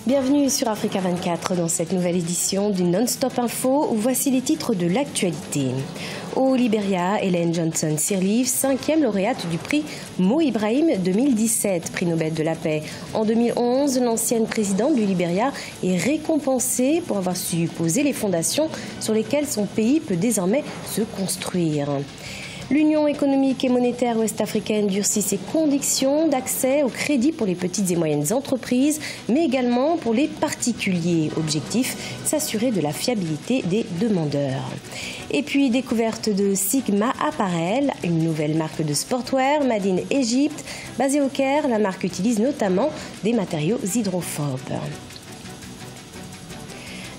Bienvenue sur Africa 24 dans cette nouvelle édition du Non-Stop Info où voici les titres de l'actualité. Au Libéria, Ellen Johnson Sirleaf, 5e lauréate du prix Mo Ibrahim 2017, prix Nobel de la paix. En 2011, l'ancienne présidente du Libéria est récompensée pour avoir su poser les fondations sur lesquelles son pays peut désormais se construire. L'Union économique et monétaire ouest-africaine durcit ses conditions d'accès au crédit pour les petites et moyennes entreprises, mais également pour les particuliers. Objectif, s'assurer de la fiabilité des demandeurs. Et puis, découverte de Sigma Apparel, une nouvelle marque de sportwear made in Égypte. Basée au Caire, la marque utilise notamment des matériaux hydrophobes.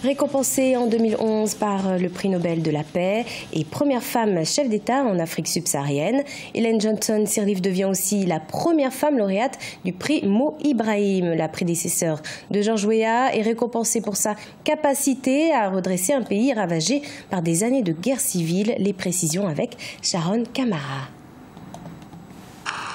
Récompensée en 2011 par le prix Nobel de la paix et première femme chef d'État en Afrique subsaharienne, Ellen Johnson Sirleaf devient aussi la première femme lauréate du prix Mo Ibrahim. La prédécesseur de George Weah est récompensée pour sa capacité à redresser un pays ravagé par des années de guerre civile. Les précisions avec Sharon Kamara.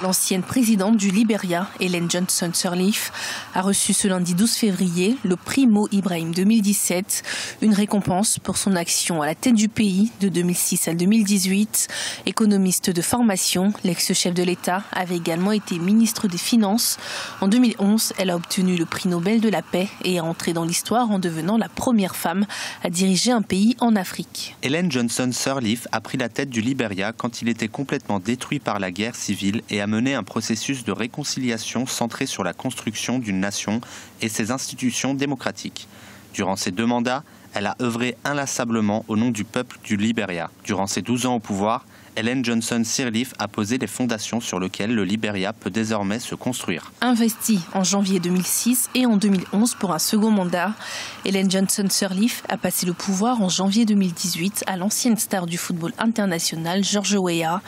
L'ancienne présidente du Libéria, Ellen Johnson Sirleaf, a reçu ce lundi 12 février le prix Mo Ibrahim 2017, une récompense pour son action à la tête du pays de 2006 à 2018. Économiste de formation, l'ex-chef de l'État avait également été ministre des Finances. En 2011, elle a obtenu le prix Nobel de la paix et est entrée dans l'histoire en devenant la première femme à diriger un pays en Afrique. Ellen Johnson Sirleaf a pris la tête du Libéria quand il était complètement détruit par la guerre civile et a mené un processus de réconciliation centré sur la construction d'une nation et ses institutions démocratiques. Durant ses 2 mandats, elle a œuvré inlassablement au nom du peuple du Libéria. Durant ses 12 ans au pouvoir, Ellen Johnson Sirleaf a posé les fondations sur lesquelles le Libéria peut désormais se construire. Investie en janvier 2006 et en 2011 pour un second mandat, Ellen Johnson Sirleaf a passé le pouvoir en janvier 2018 à l'ancienne star du football international George Weah.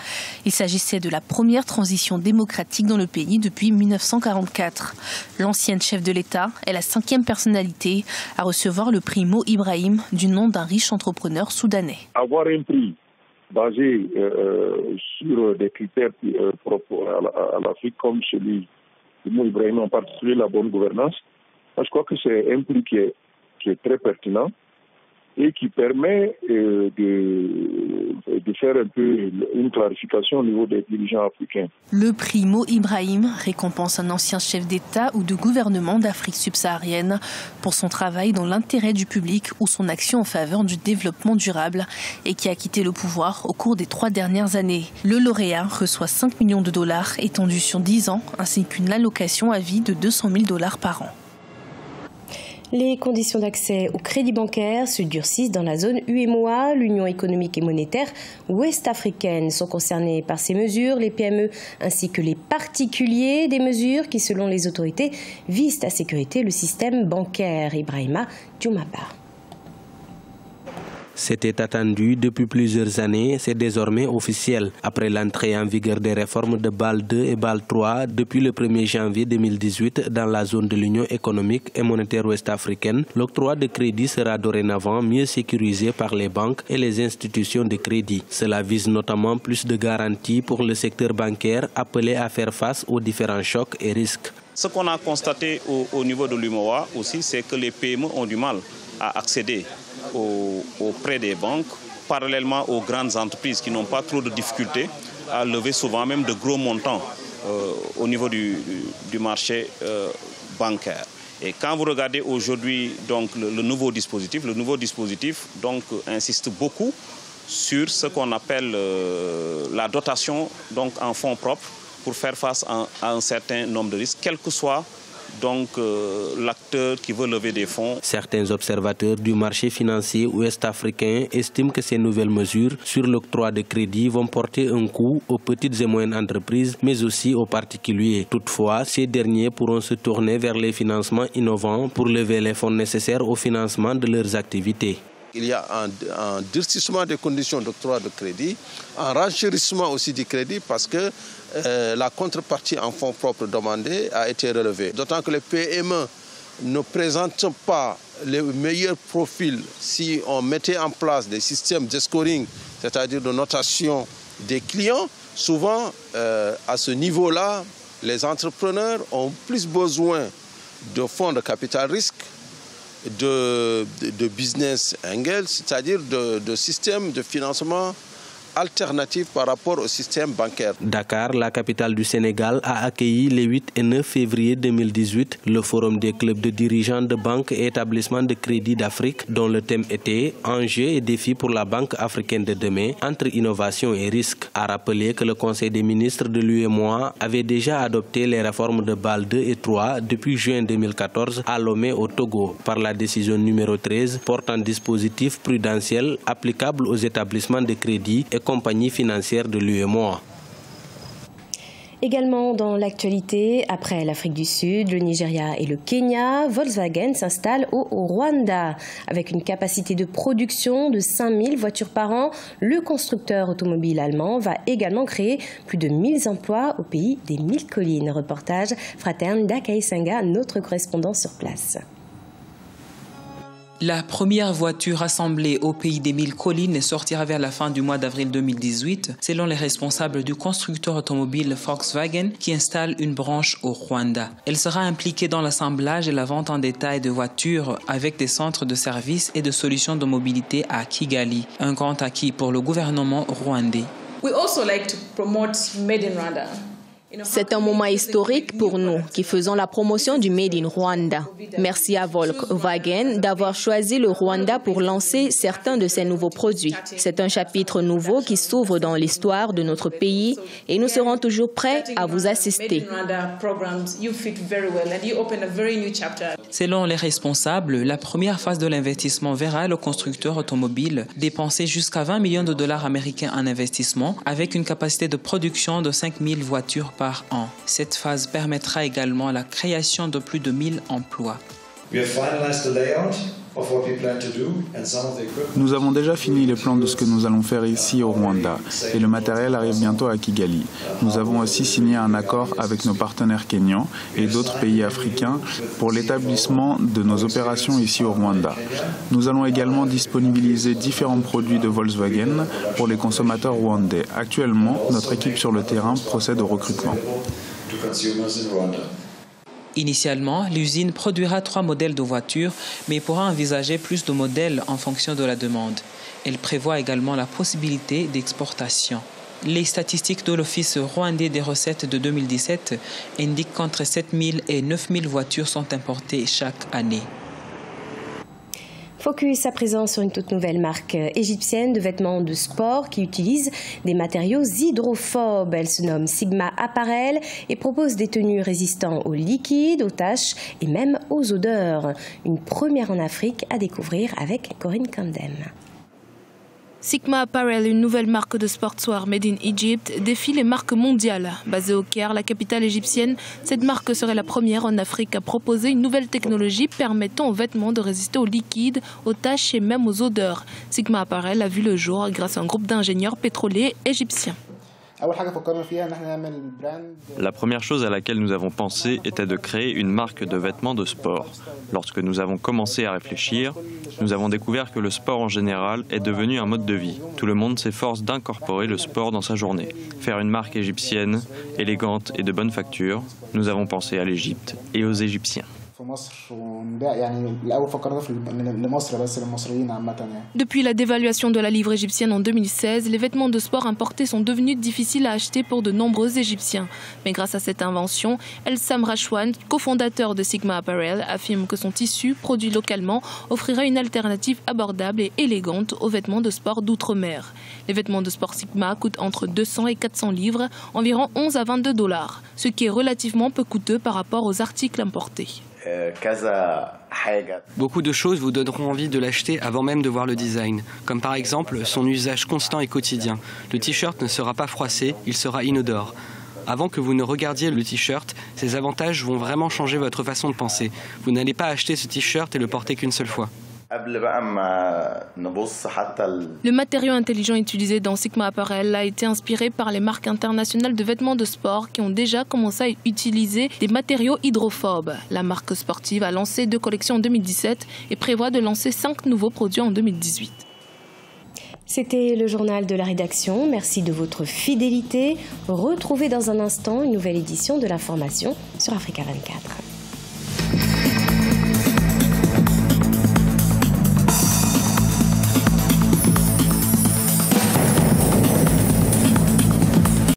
Il s'agissait de la première transition démocratique dans le pays depuis 1944. L'ancienne chef de l'État est la 5e personnalité à recevoir le prix Mo Ibrahim du nom d'un riche entrepreneur soudanais. Avoir un prix basé sur des critères propres à l'Afrique comme celui de Mo Ibrahim, en particulier la bonne gouvernance, moi, je crois que c'est un prix qui est très pertinent et qui permet de faire un peu une clarification au niveau des dirigeants africains. Le prix Mo Ibrahim récompense un ancien chef d'État ou de gouvernement d'Afrique subsaharienne pour son travail dans l'intérêt du public ou son action en faveur du développement durable et qui a quitté le pouvoir au cours des 3 dernières années. Le lauréat reçoit 5 millions de dollars étendus sur 10 ans ainsi qu'une allocation à vie de 200 000 $ par an. Les conditions d'accès au crédit bancaire se durcissent dans la zone UEMOA. L'Union économique et monétaire ouest-africaine sont concernées par ces mesures, les PME ainsi que les particuliers. Des mesures qui, selon les autorités, visent à sécuriser le système bancaire. Ibrahima Djoumaba. C'était attendu depuis plusieurs années, c'est désormais officiel. Après l'entrée en vigueur des réformes de Bâle II et Bâle III depuis le 1er janvier 2018 dans la zone de l'Union économique et monétaire ouest-africaine, l'octroi de crédit sera dorénavant mieux sécurisé par les banques et les institutions de crédit. Cela vise notamment plus de garanties pour le secteur bancaire appelé à faire face aux différents chocs et risques. Ce qu'on a constaté au niveau de l'UEMOA aussi, c'est que les PME ont du mal à accéder aux prêts des banques, parallèlement aux grandes entreprises qui n'ont pas trop de difficultés à lever souvent même de gros montants au niveau du marché bancaire. Et quand vous regardez aujourd'hui donc le nouveau dispositif donc insiste beaucoup sur ce qu'on appelle la dotation donc en fonds propres pour faire face à un certain nombre de risques, quel que soit donc l'acteur qui veut lever des fonds. Certains observateurs du marché financier ouest-africain estiment que ces nouvelles mesures sur l'octroi de crédit vont porter un coup aux petites et moyennes entreprises, mais aussi aux particuliers. Toutefois, ces derniers pourront se tourner vers les financements innovants pour lever les fonds nécessaires au financement de leurs activités. Il y a un durcissement des conditions d'octroi de crédit, un renchérissement aussi du crédit parce que la contrepartie en fonds propres demandée a été relevée. D'autant que les PME ne présentent pas les meilleurs profils si on mettait en place des systèmes de scoring, c'est-à-dire de notation des clients. Souvent, à ce niveau-là, les entrepreneurs ont plus besoin de fonds de capital risque, de business angels, c'est-à-dire de systèmes de financement alternative par rapport au système bancaire. Dakar, la capitale du Sénégal, a accueilli les 8 et 9 février 2018 le forum des clubs de dirigeants de banques et établissements de crédit d'Afrique dont le thème était « Enjeux et défis pour la Banque africaine de demain entre innovation et risque ». A rappeler que le Conseil des ministres de l'UEMOA avait déjà adopté les réformes de Bâle 2 et 3 depuis juin 2014 à Lomé au Togo par la décision numéro 13 portant dispositif prudentiel applicable aux établissements de crédit et compagnie financière de l'UEMOA. Également dans l'actualité, après l'Afrique du Sud, le Nigeria et le Kenya, Volkswagen s'installe au Rwanda. Avec une capacité de production de 5000 voitures par an, le constructeur automobile allemand va également créer plus de 1000 emplois au pays des 1000 collines. Reportage Fraterne d'Akai Senga, notre correspondant sur place. La première voiture assemblée au pays des 1000 collines sortira vers la fin du mois d'avril 2018, selon les responsables du constructeur automobile Volkswagen qui installe une branche au Rwanda. Elle sera impliquée dans l'assemblage et la vente en détail de voitures avec des centres de services et de solutions de mobilité à Kigali, un grand acquis pour le gouvernement rwandais. We also like to promote Made in Rwanda. C'est un moment historique pour nous qui faisons la promotion du Made in Rwanda. Merci à Volkswagen d'avoir choisi le Rwanda pour lancer certains de ses nouveaux produits. C'est un chapitre nouveau qui s'ouvre dans l'histoire de notre pays et nous serons toujours prêts à vous assister. Selon les responsables, la première phase de l'investissement verra le constructeur automobile dépenser jusqu'à 20 millions de dollars américains en investissement avec une capacité de production de 5000 voitures par an. Cette phase permettra également la création de plus de 1000 emplois. Nous avons déjà fini les plans de ce que nous allons faire ici au Rwanda et le matériel arrive bientôt à Kigali. Nous avons aussi signé un accord avec nos partenaires kenyans et d'autres pays africains pour l'établissement de nos opérations ici au Rwanda. Nous allons également disponibiliser différents produits de Volkswagen pour les consommateurs rwandais. Actuellement, notre équipe sur le terrain procède au recrutement. Initialement, l'usine produira 3 modèles de voitures, mais pourra envisager plus de modèles en fonction de la demande. Elle prévoit également la possibilité d'exportation. Les statistiques de l'Office rwandais des recettes de 2017 indiquent qu'entre 7000 et 9000 voitures sont importées chaque année. Focus à présent sur une toute nouvelle marque égyptienne de vêtements de sport qui utilise des matériaux hydrophobes. Elle se nomme Sigma Apparel et propose des tenues résistants aux liquides, aux taches et même aux odeurs. Une première en Afrique à découvrir avec Corinne Kandem. Sigma Apparel, une nouvelle marque de sportswear made in Egypt, défie les marques mondiales. Basée au Caire, la capitale égyptienne, cette marque serait la première en Afrique à proposer une nouvelle technologie permettant aux vêtements de résister aux liquides, aux taches et même aux odeurs. Sigma Apparel a vu le jour grâce à un groupe d'ingénieurs pétroliers égyptiens. La première chose à laquelle nous avons pensé était de créer une marque de vêtements de sport. Lorsque nous avons commencé à réfléchir, nous avons découvert que le sport en général est devenu un mode de vie. Tout le monde s'efforce d'incorporer le sport dans sa journée. Faire une marque égyptienne, élégante et de bonne facture, nous avons pensé à l'Égypte et aux Égyptiens. Depuis la dévaluation de la livre égyptienne en 2016, les vêtements de sport importés sont devenus difficiles à acheter pour de nombreux Égyptiens. Mais grâce à cette invention, El-Sam Rachwan, cofondateur de Sigma Apparel, affirme que son tissu, produit localement, offrira une alternative abordable et élégante aux vêtements de sport d'outre-mer. Les vêtements de sport Sigma coûtent entre 200 et 400 livres, environ 11 à 22 $, ce qui est relativement peu coûteux par rapport aux articles importés. Beaucoup de choses vous donneront envie de l'acheter avant même de voir le design, comme par exemple son usage constant et quotidien. Le t-shirt ne sera pas froissé, il sera inodore. Avant que vous ne regardiez le t-shirt, ses avantages vont vraiment changer votre façon de penser. Vous n'allez pas acheter ce t-shirt et le porter qu'une seule fois. Le matériau intelligent utilisé dans Sigma Apparel a été inspiré par les marques internationales de vêtements de sport qui ont déjà commencé à utiliser des matériaux hydrophobes. La marque sportive a lancé 2 collections en 2017 et prévoit de lancer 5 nouveaux produits en 2018. C'était le journal de la rédaction. Merci de votre fidélité. Retrouvez dans un instant une nouvelle édition de l'information sur Africa 24.